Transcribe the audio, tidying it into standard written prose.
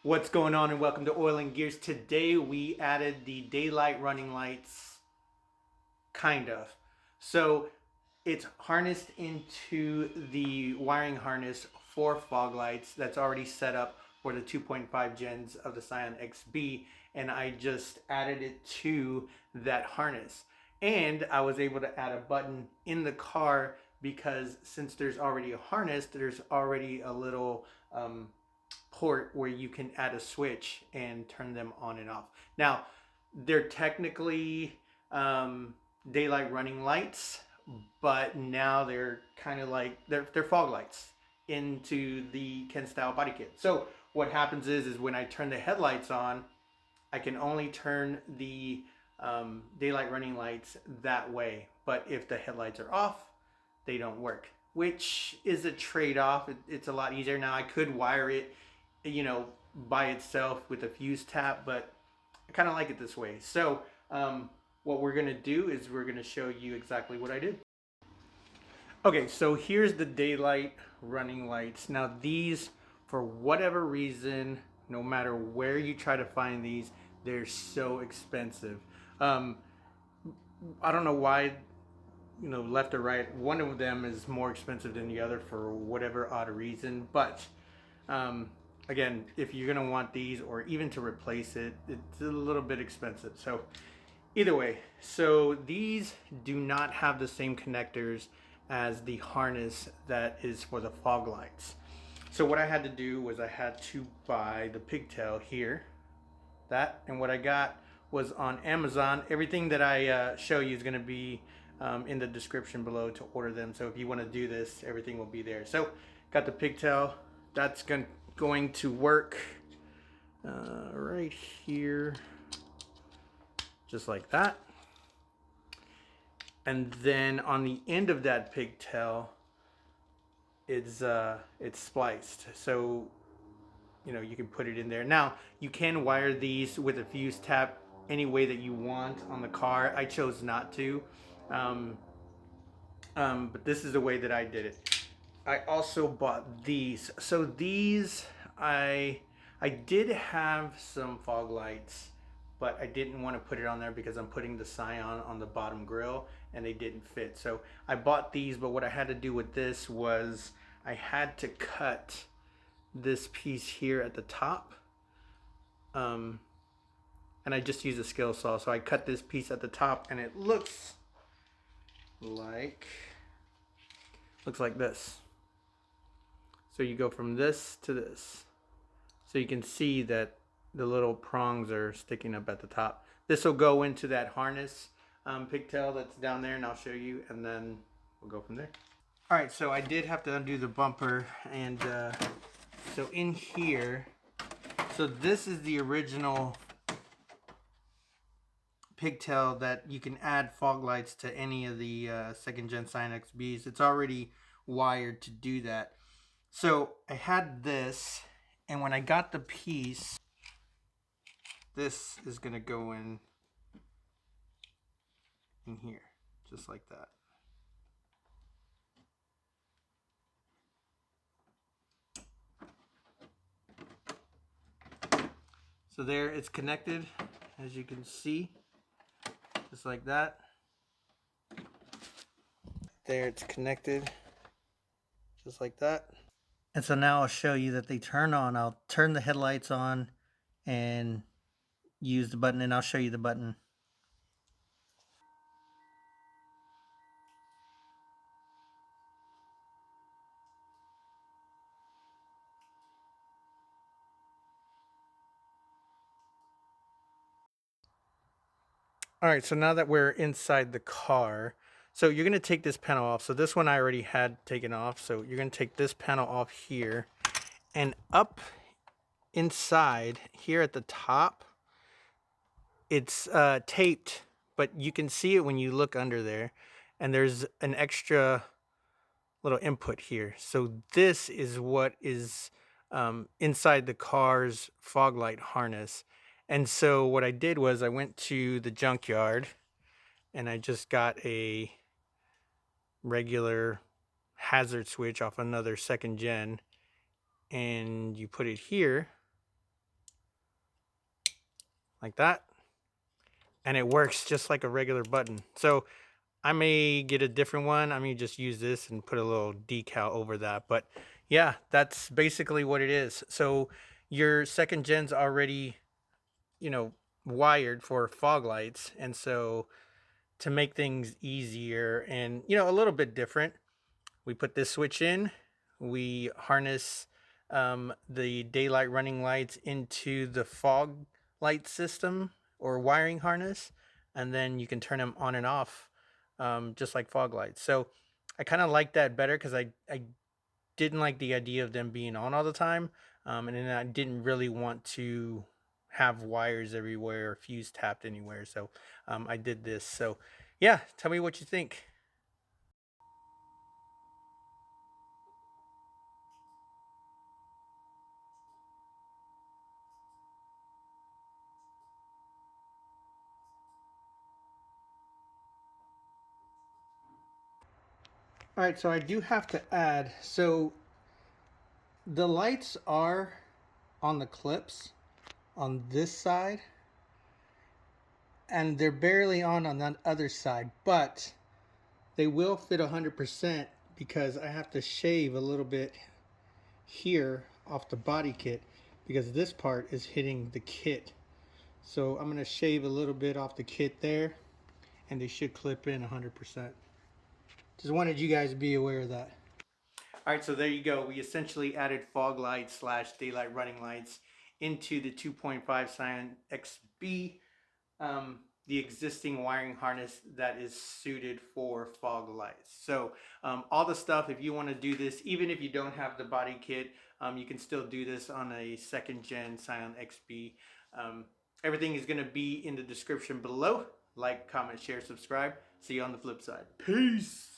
What's going on, and welcome to Oil and Gears. Today we added the daylight running lights, kind of. So it's harnessed into the wiring harness for fog lights that's already set up for the 2.5 gens of the scionxb, and I just added it to that harness. And I was able to add a button in the car because since there's already a harness, there's already a little port where you can add a switch and turn them on and off. Now, they're technically daylight running lights, but now they're kind of like they're fog lights into the Ken style body kit. So what happens is when I turn the headlights on, I can only turn the daylight running lights that way. But if the headlights are off, they don't work, which is a trade-off. It's a lot easier. Now I could wire it, you know, by itself with a fuse tap, but I kind of like it this way. So what we're gonna do is we're gonna show you exactly what I did. Okay, so here's the daylight running lights. Now these, for whatever reason, no matter where you try to find these, they're so expensive. I don't know why, you know, left or right, one of them is more expensive than the other for whatever odd reason. But again, if you're gonna want these or even to replace it, it's a little bit expensive. So either way, so these do not have the same connectors as the harness that is for the fog lights. So what I had to do was I had to buy the pigtail here, that, and what I got was on Amazon. Everything that I show you is going to be in the description below to order them. So if you want to do this, everything will be there. So got the pigtail. That's going to work right here, just like that. And then on the end of that pigtail, it's spliced, so you know you can put it in there. Now you can wire these with a fuse tap any way that you want on the car. I chose not to, but this is the way that I did it. I also bought these. So these, I did have some fog lights, but I didn't want to put it on there because I'm putting the Scion on the bottom grill and they didn't fit. So I bought these, but what I had to do with this was I had to cut this piece here at the top. And I just used a skill saw. So I cut this piece at the top and it looks like this. So you go from this to this. So you can see that the little prongs are sticking up at the top. This will go into that harness pigtail that's down there, and I'll show you, and then we'll go from there. All right, so I did have to undo the bumper, and so in here, so this is the original pigtail that you can add fog lights to any of the second gen scionxbs. It's already wired to do that. So I had this, and when I got the piece, this is gonna go in here, just like that. So there, it's connected, as you can see, just like that. There, it's connected, just like that. And so now I'll show you that they turn on. I'll turn the headlights on and use the button, and I'll show you the button. All right, so now that we're inside the car, so you're going to take this panel off. So this one I already had taken off. So you're going to take this panel off here, and up inside here at the top, it's taped, but you can see it when you look under there, and there's an extra little input here. So this is what is inside the car's fog light harness. And so what I did was I went to the junkyard and I just got a regular hazard switch off another second gen, and you put it here like that, and it works just like a regular button. So I may get a different one. I may just use this and put a little decal over that. But yeah, that's basically what it is. So your second gen's already, you know, wired for fog lights. And so to make things easier and, you know, a little bit different, we put this switch in, we harness the daylight running lights into the fog light system or wiring harness, and then you can turn them on and off just like fog lights. So I kind of like that better because I didn't like the idea of them being on all the time, and then I didn't really want to have wires everywhere or fuse tapped anywhere. So I did this. So yeah, tell me what you think. All right, so I do have to add, so the lights are on the clips on this side, and they're barely on the other side, but they will fit 100% because I have to shave a little bit here off the body kit because this part is hitting the kit. So I'm gonna shave a little bit off the kit there, and they should clip in 100%. Just wanted you guys to be aware of that. All right, so there you go. We essentially added fog lights slash daylight running lights into the 2.5 Scion XB, the existing wiring harness that is suited for fog lights. So all the stuff, if you want to do this, even if you don't have the body kit, you can still do this on a second gen Scion XB. Everything is going to be in the description below. Like, comment, share, subscribe. See you on the flip side. Peace.